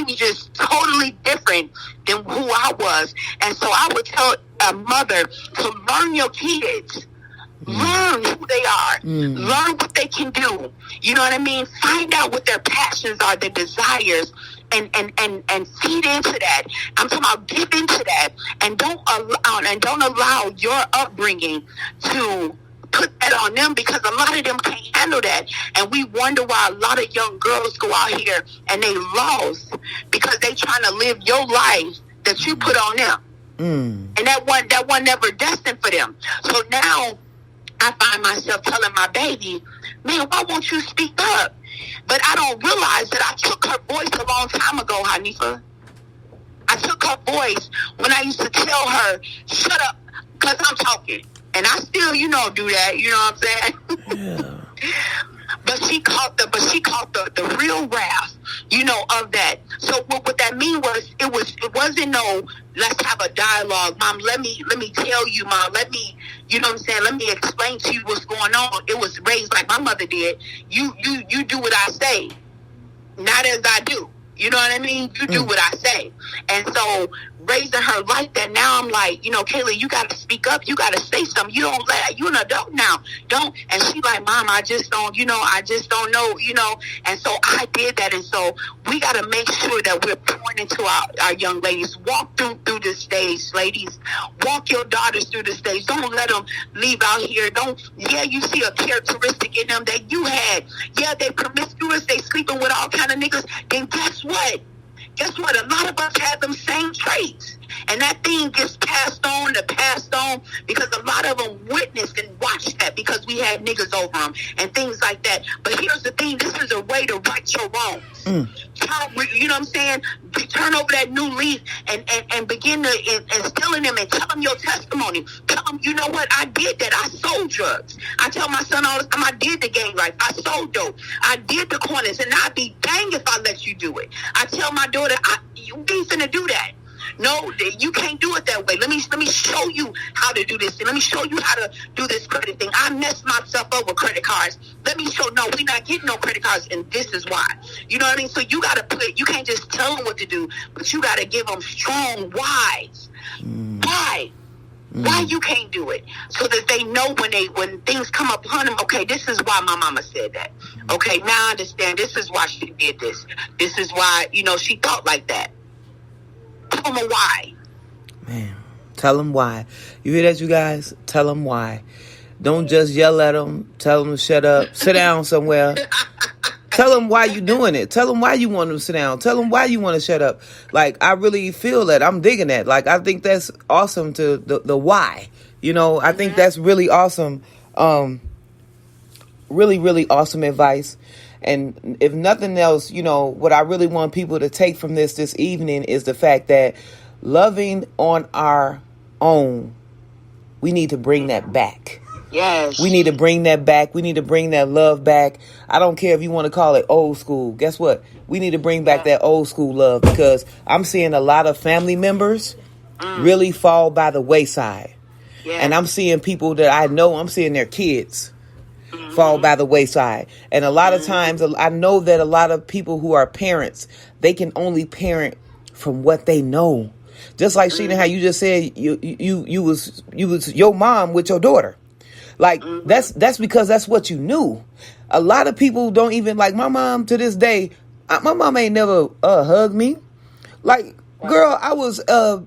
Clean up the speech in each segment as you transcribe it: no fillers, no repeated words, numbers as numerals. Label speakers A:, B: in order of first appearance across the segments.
A: baby just totally different than who I was. And so I would tell a mother to learn your kids. Learn who they are. Learn what they can do. You know what I mean? Find out what their passions are, their desires, and feed into that. I'm talking about give into that, and don't allow your upbringing to put that on them, because a lot of them can't handle that. And we wonder why a lot of young girls go out here and they lost because they trying to live your life that you put on them. And that one never destined for them. So now I find myself telling my baby, man, why won't you speak up? But I don't realize that I took her voice a long time ago, Hanifa. I took her voice when I used to tell her, shut up, because I'm talking. And I still, do that. You know what I'm saying? Yeah. But she caught the real wrath, of that. So what that mean was, it wasn't no, let's have a dialogue, Mom. Let me tell you, Mom. Let me, you know what I'm saying? Let me explain to you what's going on. It was raised like my mother did. You do what I say, not as I do. You know what I mean? You do what I say. And so raising her like that, now I'm like, Kayla, you got to speak up. You got to say something. You don't you're an adult now. Don't. And she like, Mom, I just don't know, And so I did that. And so we got to make sure that we're pouring into our young ladies. Walk through this stage, ladies. Walk your daughters through the stage. Don't let them leave out here. You see a characteristic in them that you had. Yeah, they promiscuous. They sleeping with all kind of niggas. Then guess what? A lot of us have them same traits. And that thing gets passed on because a lot of them witnessed and watched that because we had niggas over them and things like that. But here's the thing. This is a way to right your wrongs. You know what I'm saying? Turn over that new leaf and begin to instill in them and tell them your testimony. Tell them, you know what? I did that. I sold drugs. I tell my son all the time, I did the gang life. I sold dope. I did the corners. And I'd be dang if I let you do it. I tell my daughter, you ain't finna do that. No, you can't do it that way. Let me show you how to do this. Let me show you how to do this credit thing. I messed myself up with credit cards. Let me show. No, we're not getting no credit cards, and this is why. You know what I mean? So you got to you can't just tell them what to do, but you got to give them strong whys. Why? Why you can't do it? So that they know when things come upon them, okay, this is why my mama said that. Okay, now I understand. This is why she did this. This is why, she thought like that. Tell them why.
B: Man, tell them why. You hear that, you guys? Tell them why. Don't just yell at them. Tell them to shut up. Sit down somewhere. Tell them why you doing it. Tell them why you want them to sit down. Tell them why you want to shut up. Like, I really feel that. I'm digging that. Like, I think that's awesome to the why. I think that's really awesome. Really, really awesome advice. And if nothing else, what I really want people to take from this evening is the fact that loving on our own, we need to bring that back.
A: Yes.
B: We need to bring that back. We need to bring that love back. I don't care if you want to call it old school. Guess what? We need to bring back that old school love, because I'm seeing a lot of family members really fall by the wayside. Yeah. And I'm seeing people that I know, I'm seeing their kids fall by the wayside. And a lot of times, I know that a lot of people who are parents, they can only parent from what they know. Just like Sheena, how you just said you was your mom with your daughter. Like that's because that's what you knew. A lot of people don't even, like my mom to this day. My mom ain't never hugged me. Like, girl, I was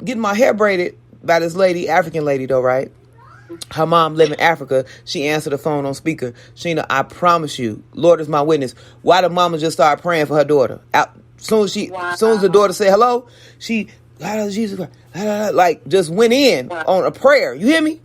B: getting my hair braided by this lady, African lady though, right? Her mom lived in Africa. She answered the phone on speaker. Sheena, I promise you, Lord is my witness. Why the mama just started praying for her daughter? Soon as the daughter said hello, she, Jesus Christ, like just went in on a prayer. You hear me?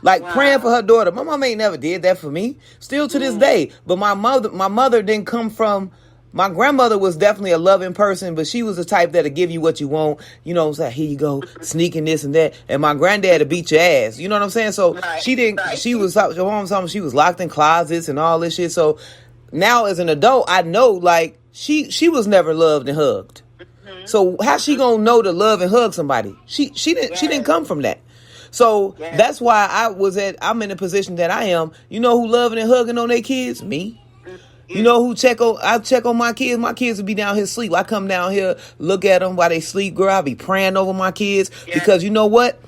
B: Like praying for her daughter. My mom ain't never did that for me. Still to this day. But my mother didn't come from. My grandmother was definitely a loving person, but she was the type that'll give you what you want. Say, here you go, sneaking this and that. And my granddad would beat your ass. You know what I'm saying? So she didn't, she was, your mom told me she was locked in closets and all this shit. So now as an adult, I know, like, she was never loved and hugged. So how she gonna know to love and hug somebody? She didn't come from that. So that's why I'm in the position that I am. You know who loving and hugging on their kids? Me. You know who I check on my kids? My kids will be down here asleep. I come down here, look at them while they sleep, girl. I'll be praying over my kids because you know what?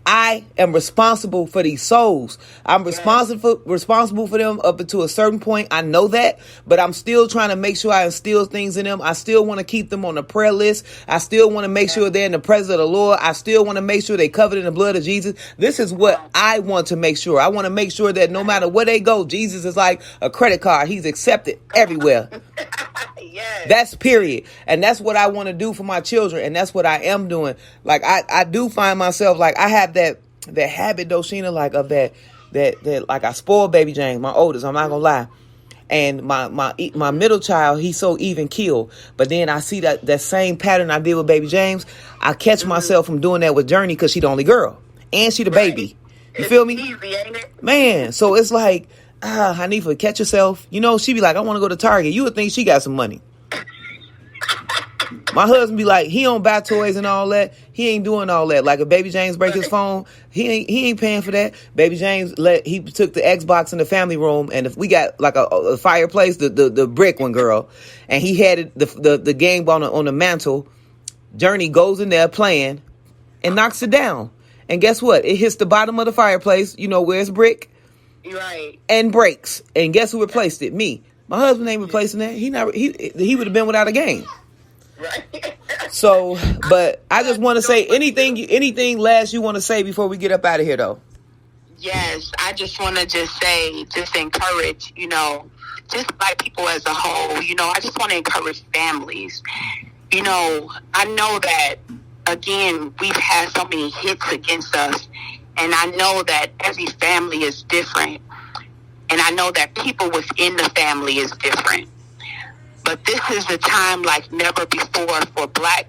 B: I am responsible for these souls. I'm responsible for them up until a certain point. I know that, but I'm still trying to make sure I instill things in them. I still want to keep them on the prayer list. I still want to make sure they're in the presence of the Lord. I still want to make sure they covered in the blood of Jesus. This is what I want to make sure. I want to make sure that no matter where they go, Jesus is like a credit card. He's accepted everywhere. That's period. And that's what I want to do for my children. And that's what I am doing. Like I do find myself like I have that habit though, Sheena, like of that like I spoil baby James, my oldest, I'm not gonna lie. And my middle child, he's so even keeled. But then I see that same pattern I did with baby James. I catch myself from doing that with Journey because she the only girl. And she the baby. You feel me?
A: Easy, ain't it?
B: Man, so it's like, Hanifa, catch yourself. You know, she be like, I want to go to Target. You would think she got some money. My husband be like, he don't buy toys and all that. He ain't doing all that. Like if baby James break his phone, he ain't paying for that. Baby James he took the Xbox in the family room, and if we got like a fireplace, the brick one, girl, and he had it, the game on the mantle. Journey goes in there playing and knocks it down. And guess what? It hits the bottom of the fireplace, you know, where it's brick.
A: Right.
B: And breaks. And guess who replaced it? Me. My husband ain't replacing that. He would have been without a game.
A: Right.
B: So, but I just want to say anything last you want to say before we get up out of here, though.
A: Yes, I just want to just encourage, just like people as a whole, I just want to encourage families. I know that, again, we've had so many hits against us, and I know that every family is different, and I know that people within the family is different. But this is a time like never before for Black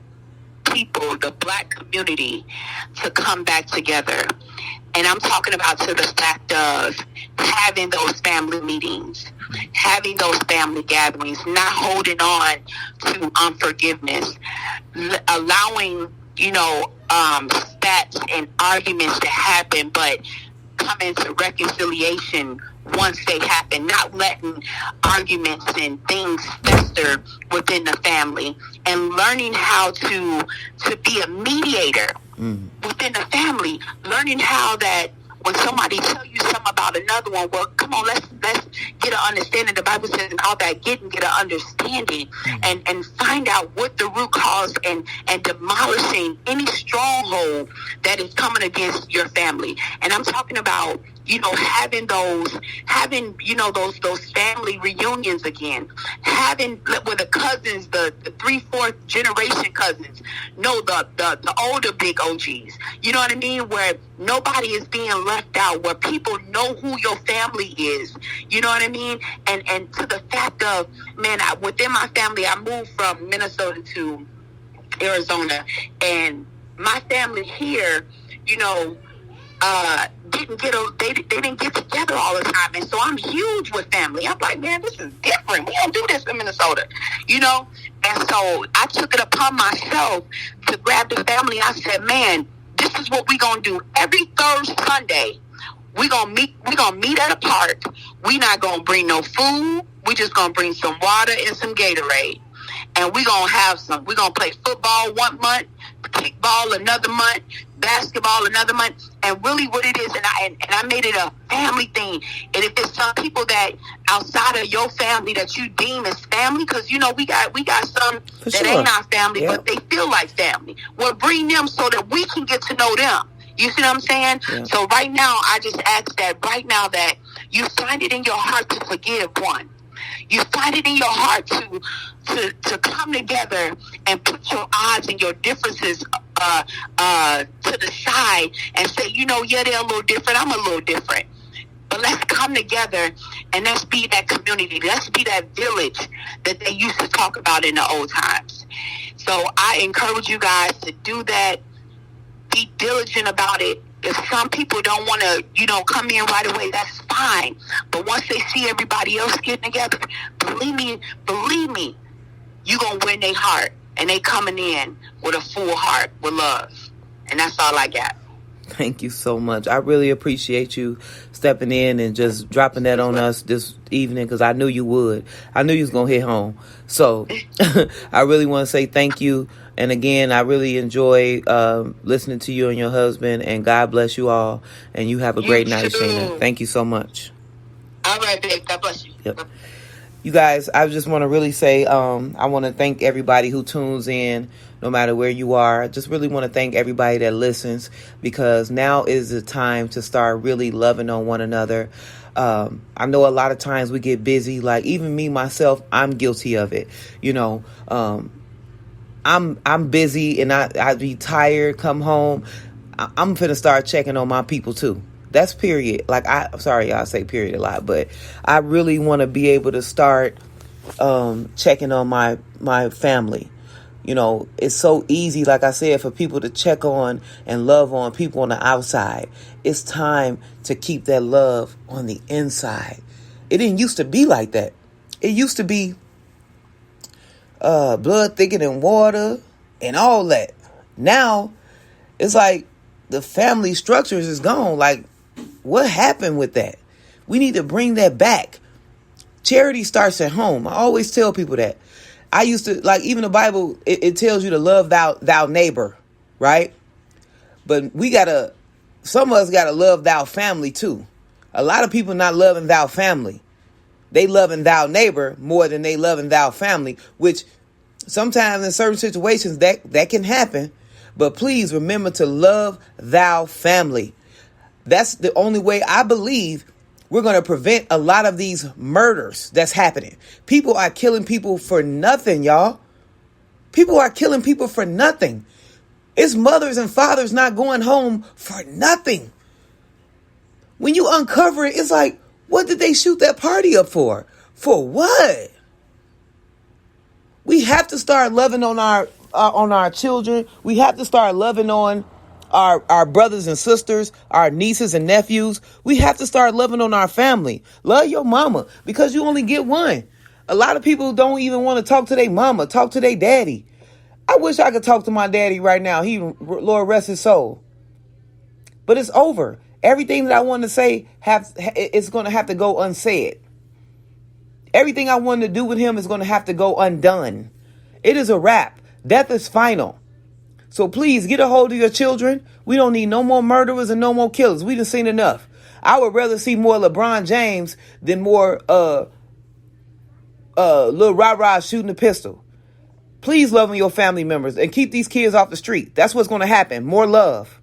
A: people, the Black community, to come back together. And I'm talking about to the fact of having those family meetings, having those family gatherings, not holding on to unforgiveness, allowing, spats and arguments to happen, but coming to reconciliation once they happen, not letting arguments and things fester within the family, and learning how to be a mediator within the family, learning how that when somebody tell you something about another one, well, come on, let's get an understanding. The Bible says, and all that get an understanding, and find out what the root cause and demolishing any stronghold that is coming against your family. And I'm talking about, having those family reunions again, having with the cousins, the 3/4 generation cousins, the older big OGs, you know what I mean, where nobody is being left out, where people know who your family is, you know what I mean, and to the fact of, man, within my family, I moved from Minnesota to Arizona, and my family here, they didn't get together all the time, and so I'm huge with family. I'm like, man, this is different. We don't do this in Minnesota, And so I took it upon myself to grab the family. I said, man, this is what we're gonna do every third Sunday. We're gonna meet at a park. We're not gonna bring no food. We just gonna bring some water and some Gatorade, and we're gonna play football 1 month, kickball another month, basketball another month, and really what it is, and I made it a family thing. And if it's some people that outside of your family that you deem as family, because we got some that ain't our family, but they feel like family. Well, bring them so that we can get to know them. You see what I'm saying? Yeah. So right now, I just ask that right now that you find it in your heart to forgive one. You find it in your heart to come together and put your odds and your differences to the side and say, yeah, they're a little different. I'm a little different. But let's come together and let's be that community. Let's be that village that they used to talk about in the old times. So I encourage you guys to do that. Be diligent about it. If some people don't want to, come in right away, that's fine. But once they see everybody else getting together, believe me, you're going to win their heart. And they coming in with a full heart, with love. And that's all I got.
B: Thank you so much. I really appreciate you stepping in and just dropping that on us this evening, because I knew you would. I knew you was going to hit home. So I really want to say thank you. And again, I really enjoy listening to you and your husband, and God bless you all. And you have a great night, Sheena. Thank you so much.
A: All right, babe. God bless you.
B: Yep. You guys, I just want to really say I want to thank everybody who tunes in, no matter where you are. I just really want to thank everybody that listens, because now is the time to start really loving on one another. I know a lot of times we get busy, like even me, myself, I'm guilty of it. You know, I'm busy and I be tired, come home. I'm finna start checking on my people too. That's period. Like, sorry, y'all say period a lot, but I really want to be able to start checking on my family. You know, it's so easy, like I said, for people to check on and love on people on the outside. It's time to keep that love on the inside. It didn't used to be like that. It used to be blood thicker than water and all that. Now, it's like the family structures is gone. Like, what happened with that? We need to bring that back. Charity starts at home. I always tell people that. I used to, like, even the Bible, it tells you to love thou neighbor, right? But some of us gotta love thou family too. A lot of people not loving thou family. They loving thou neighbor more than they loving thou family, which sometimes in certain situations that can happen. But please remember to love thou family. That's the only way I believe we're going to prevent a lot of these murders that's happening. People are killing people for nothing, y'all. People are killing people for nothing. It's mothers and fathers not going home for nothing. When you uncover it, it's like, what did they shoot that party up for? For what? We have to start loving on our children. We have to start loving on our brothers and sisters, our nieces and nephews. We have to start loving on our family. Love your mama, because you only get one. A lot of people don't even want to talk to their mama, talk to their daddy. I wish I could talk to my daddy right now. Lord rest his soul. But it's over. Everything that I want to say it's going to have to go unsaid. Everything I wanted to do with him is going to have to go undone. It is a wrap. Death is final. So please get a hold of your children. We don't need no more murderers and no more killers. We done seen enough. I would rather see more LeBron James than more little rah-rah shooting a pistol. Please love on your family members and keep these kids off the street. That's what's going to happen. More love.